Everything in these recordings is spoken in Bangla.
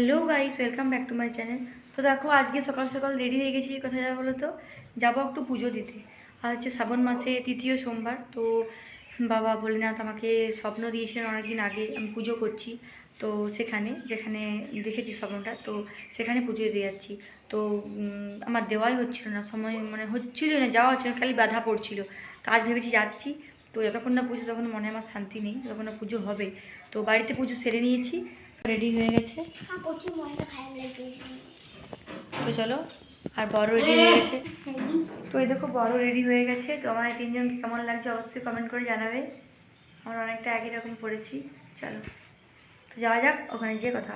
Hello guys, welcome back to my channel. তো দেখো, আজকে সকাল সকাল রেডি হয়ে গেছি। কোথায় যাবো বলো তো? যাবো একটু পুজো দিতে। আর হচ্ছে শ্রাবণ মাসে তৃতীয় সোমবার। তো বাবা ভোলেনাথ আমাকে স্বপ্ন দিয়েছিলেন অনেকদিন আগে, আমি পুজো করছি। তো সেখানে যেখানে দেখেছি স্বপ্নটা, তো সেখানে পুজো দিয়ে যাচ্ছি। তো আমার দেওয়াই হচ্ছিল না, সময় মানে হচ্ছিল না, যাওয়া হচ্ছিল না, খালি বাধা পড়ছিল। তো আজ ভেবেছি যাচ্ছি। তো যতক্ষণ না পুজো তখন মনে আমার শান্তি নেই, যতক্ষণ না পুজো হবে। তো বাড়িতে পুজো সেরে নিয়েছি, রেডি হয়ে গেছে। তো চলো, আর বড় রেডি হয়ে গেছে। তো এই দেখো, বড় রেডি হয়ে গেছে। তো আমার এই তিনজনকে কেমন লাগছে অবশ্যই কমেন্ট করে জানাবে। আমরা অনেকটা একই রকম পড়েছি। চলো, তো যাওয়া যাক, ওখানে যেয়ে কথা।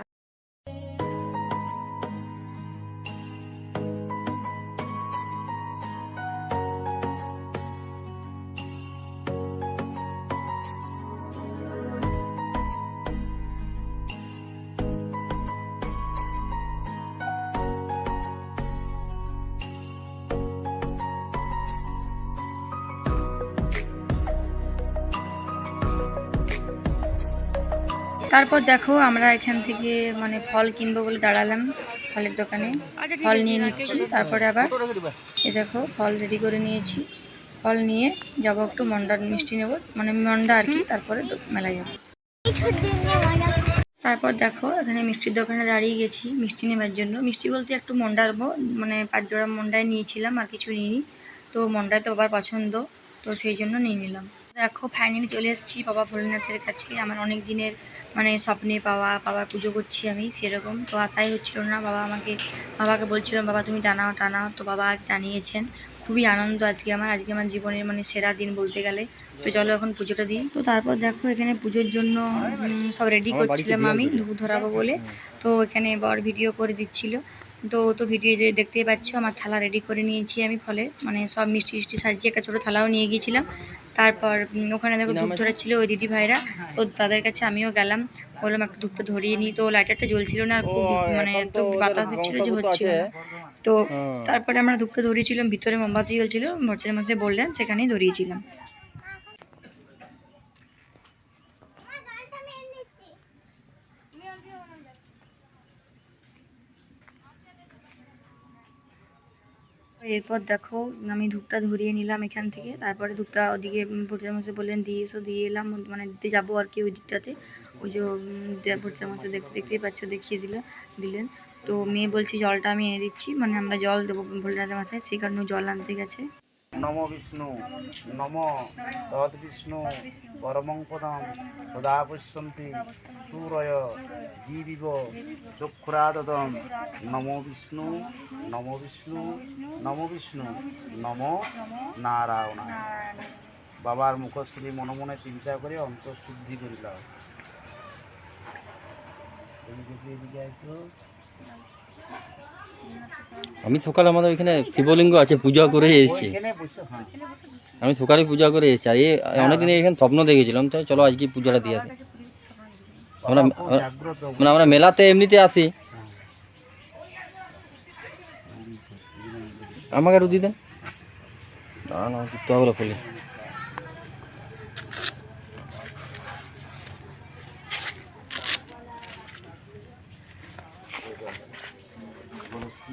তারপর দেখো, আমরা এখান থেকে মানে ফল কিনবো বলে দাঁড়ালাম ফলের দোকানে। ফল নিয়ে নিচ্ছি, তারপরে আবার এ দেখো ফল রেডি করে নিয়েছি। ফল নিয়ে যাবো একটু মন্ডার মিষ্টি নেবো, মানে মন্ডা আর কি, তারপরে মেলায় যাবো। তারপর দেখো, এখানে মিষ্টির দোকানে দাঁড়িয়ে গেছি মিষ্টি নেবার জন্য। মিষ্টি বলতে একটু মন্ডা নেবো, মানে 5 জোড়া মন্ডায় নিয়েছিলাম, আর কিছু নিইনি। তো মন্ডায় তো বাবার পছন্দ, তো সেই জন্য নিয়ে নিলাম। দেখো, ফাইনালি চলে এসেছি বাবা ভোলেনাথের কাছে। আমার অনেক দিনের মানে স্বপ্নে পাওয়া, বাবার পুজো করছি আমি সেরকম। তো আশাই হচ্ছিল না। বাবাকে বলছিলাম, বাবা তুমি টানাও। তো বাবা আজ টানিয়েছেন। খুবই আনন্দ আজকে আমার জীবনের মানে সেরা দিন বলতে গেলে। তো চলো এখন পুজোটা দিই। তো তারপর দেখো, এখানে পুজোর জন্য সব রেডি করছিলাম আমি, ধূপ ধরাবো বলে। তো এখানে বর ভিডিও করে দিচ্ছিল। তো ভিডিও যে দেখতেই পাচ্ছ, আমার থালা রেডি করে নিয়েছি আমি ফলে, মানে সব মিষ্টি সাজিয়ে একটা ছোটো থালাও নিয়ে গিয়েছিলাম। তারপর ওখানে দেখো ধূপ ধরাচ্ছিল ওই দিদি ভাইরা। তো তাদের কাছে আমিও গেলাম, বললাম একটু ধূপটা ধরিয়ে নিই। তো লাইটারটা জ্বলছিল না, আর খুব মানে এত বাতাস দিচ্ছিল যে হচ্ছিল না। তো তারপরে আমরা ধূপটা ধরিয়েছিলাম, ভিতরে মোমবাতি জ্বলছিল, মশাই বললেন সেখানেই ধরিয়েছিলাম। এরপর দেখো, আমি ধূপটা ধরিয়ে নিলাম এখান থেকে। তারপরে ধূপটা ওদিকে মশাই বললেন দিয়ে এসো, দিয়ে এলাম, মানে দিতে যাবো আর কি ওই দিকটাতে। ওই যে মশাই দেখতেই পাচ্ছ, দেখিয়ে দিলেন। তো মেয়ে বলছি জলটা আমি এনে দিচ্ছি, মানে আমরা জল দেবো ভোলেনাথের মাথায়, সেই কারণে জল আনতে গেছে। নম বিষ্ণু নম তদ বিষ্ণু পরমং পদম সদা পশ্যন্তি সূরয় গিরিব চক্ষুরাদদম নম বিষ্ণু নম বিষ্ণু নম বিষ্ণু নম নারায়ণ। বাবার মুখশ্রী মনে মনে চিন্তা করে অন্তঃশুদ্ধি করিল। আমি সকালে আমাদের ওইখানে শিবলিঙ্গ আছে, পূজা করে এসেছি। আমি সকালে পূজা করে এসেছি। আর অনেকদিন এখানে স্বপ্ন দেখেছিলাম, তাই চলো আজকে পূজাটা দিয়ে আসি। আমরা মেলাতে এমনিতে আসি। আমাকে রুদি দেন না, জুতোগুলো খুলি।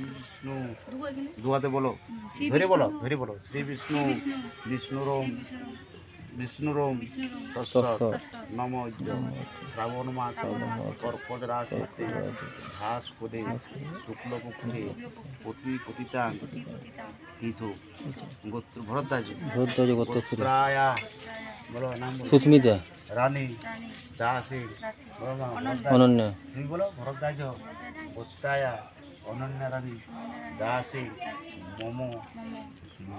বিষ্ণু দুয়াতে বলো, ধরে বলো শ্রী বিষ্ণু বিষ্ণুরম নম শ্রাবণ মাস কর্কট রাশিতে ঘাস করে শুক্লপক্ষে পতিতাং তীর্থ গোত্র ভরদ্বাজ গোত্রায়া বলো নাম সুস্মিতা রানী দাসী অনন্য। তুমি বলো ভরদ্বাজ গোত্রায়া অনন্য রানী দাসী মম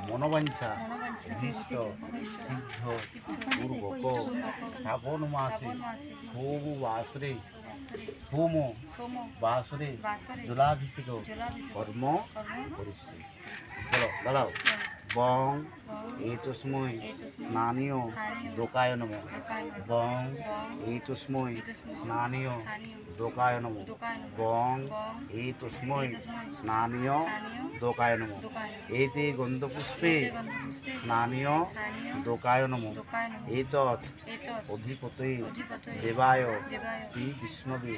মনোবাঞ্ছা অভীষ্ট সিদ্ধ পূর্বক শ্রাবণ মাসে সোম বাসরে জলাভিষেক কর্ম করিস। বলো দাঁড়াও। বং এতস্মৈ স্নানীয় দোকায় নমঃ বং এতস্মৈ স্নানীয় দোকায় নমঃ বং এতস্মৈ স্নানীয় দোকায় নমঃ এতে গন্ধপুষ্পে স্নানীয় দোকায় নমঃ এতৎ অধিপতয়ে দেবায় শ্রী বিষ্ণবে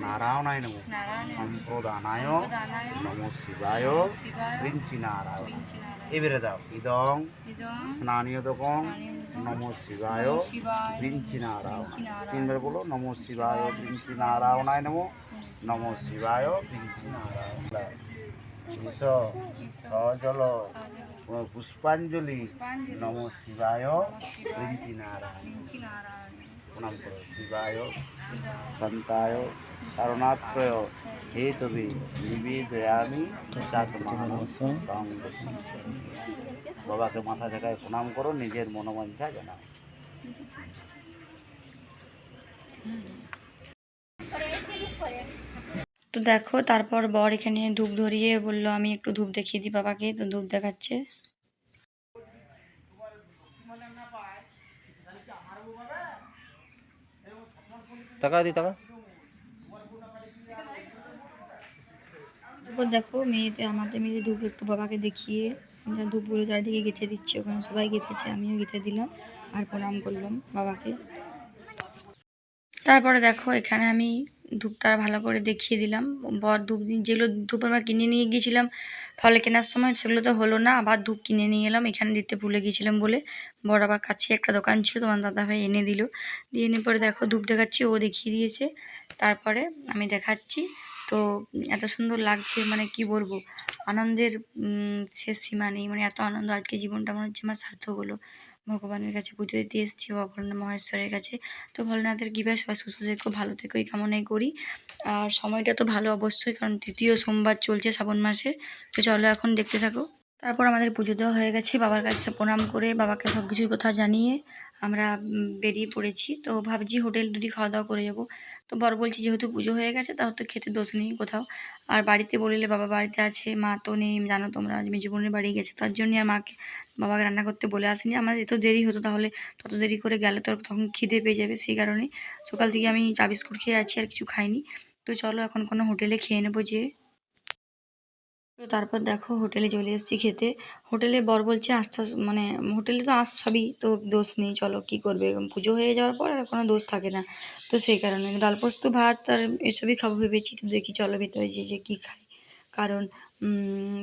নারায়ণায় নমঃ সম্প্রদানায় নমঃ শিবায় রিঞ্চি নারায়ণ। এবারে দাও ইদং স্নানীয় দোকং নমঃ শিবায় রিঞ্চি নারায়ণ। তিনবার বলো নমঃ শিবায় রিঞ্চি নারায়ণায় নমঃ নমঃ শিবায় রিঞ্চি নারায়ণ। সজল পুষ্পাঞ্জলি নমঃ শিবায় রিঞ্চি নারায়ণ। প্রণাম করো। শিবায় সন্তায় কারণাত্রয় হেতবে নিবেদয়ামি চাকমানসং। বাবাকে মাথা ঝাঁকায় প্রণাম করো, নিজের মনোবাঞ্ছা জানাও। তো দেখো তারপর বর এখানে ধূপ ধরিয়ে বললো আমি একটু ধূপ দেখিয়ে দিই বাবাকে, তো ধূপ দেখাচ্ছে। টাকা দি টাকা। তারপর দেখো আমাদের মেয়েদের ধূপ একটু বাবাকে দেখিয়ে ধূপগুলো চারিদিকে গেঁথে দিচ্ছে, ওখানে সবাই গেঁথেছে, আমিও গেঁথে দিলাম আর প্রণাম করলাম বাবাকে। তারপরে দেখো এখানে আমি ধূপটা ভালো করে দেখিয়ে দিলাম। বর ধূপ যেগুলো ধূপ আমরা কিনে নিয়ে গিয়েছিলাম ফলে কেনার সময়, সেগুলো তো হলো না, আবার ধূপ কিনে নিয়ে এলাম, এখানে দিতে ভুলে গিয়েছিলাম বলে। বর আবার কাছে একটা দোকান ছিল, তোমার দাদাভাই এনে দিল, দিয়ে এনে পরে দেখো ধূপ দেখাচ্ছি, ও দেখিয়ে দিয়েছে, তারপরে আমি দেখাচ্ছি। তো এত সুন্দর লাগছে, মানে কি বলবো, আনন্দের শেষ সীমা নেই, মানে এত আনন্দ আজকে জীবনটা মনে হচ্ছে আমার সার্থক হলো। ভগবানের কাছে পুজো দিতে এসেছি, ভগবান মহেশ্বরের কাছে। তো ভোলেনাথের কৃপায় সবাই সুস্থ থেকো, ভালো থেকো এই কামনাই করি। আর সময়টা তো ভালো অবশ্যই, কারণ তৃতীয় সোমবার চলছে শ্রাবণ মাসের। তো চলো এখন দেখতে থাকো। তারপর আমাদের পুজো দেওয়া হয়ে গেছে, বাবার কাছে প্রণাম করে বাবাকে সব কিছুর কথা জানিয়ে আমরা বেরিয়ে পড়েছি। তো ভাবছি হোটেল দুটি খাওয়া দাওয়া করে যাব। তো বর বলছি যেহেতু পুজো হয়ে গেছে তাও তো খেতে দোষ নেই কোথাও। আর বাড়িতে বললে বাবা বাড়িতে আছে, মা তো নেই, জানো তোমরা মেজো বোনের বাড়ি গেছে, তার জন্যই আর বাবাকে রান্না করতে বলে আসেনি। আমাদের এত দেরি হতো, তাহলে তত দেরি করে গেলে তো তখন খিদে পেয়ে যাবে, সেই কারণে সকাল থেকে আমি চা বিস্কুট খেয়ে আছি, আর কিছু খাইনি। তো চলো এখন কোনো হোটেলে খেয়ে নেবো যে। তো তারপর দেখো হোটেলে চলে এসেছি খেতে। হোটেলে বর বলছে মানে হোটেলে তো সবই তো দোষ নেই, চলো কি করবে, পুজো হয়ে যাওয়ার পর আর কোনো দোষ থাকে না। তো সেই কারণে ডাল পোস্ত ভাত আর এসবই খাবো ভেবেছি। তো দেখি চলো ভেতরে যে কী খাই, কারণ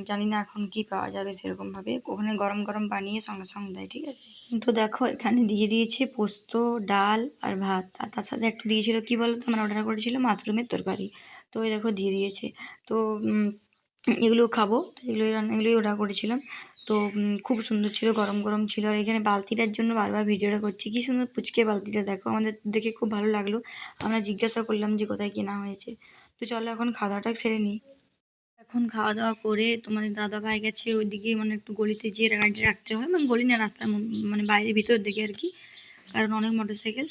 জানি না এখন কি পাওয়া যাবে সেরকমভাবে, ওখানে গরম গরম বানিয়ে সঙ্গে সঙ্গে দেয়, ঠিক আছে। তো দেখো এখানে দিয়ে দিয়েছে পোস্ত, ডাল আর ভাত, আর তার সাথে একটু দিয়েছিল কি বলো তো, আমরা অর্ডার করেছিলাম মাশরুমের তরকারি। তো ওই দেখো দিয়ে দিয়েছে। তো এগুলো খাবো, তো এগুলোই অর্ডার করেছিলাম। তো খুব সুন্দর ছিল, গরম গরম ছিল। আর এখানে বালতিটার জন্য বারবার ভিডিওটা করছি, কী সুন্দর পুচকে বালতিটা দেখো, আমাদের দেখে খুব ভালো লাগলো। আমরা জিজ্ঞাসা করলাম যে কোথায় কেনা হয়েছে। তো চলো এখন খাওয়া দাওয়াটা সেরে নিই। এখন খাওয়া দাওয়া করে তোমাদের দাদা ভাই গেছে ওইদিকে, মানে একটু গলিতে যেয়ে গাড়িটা রাখতে হয়, মানে গলি না রাস্তার মানে বাইরের ভিতর দিকে আর কি, কারণ অনেক মোটরসাইকেল।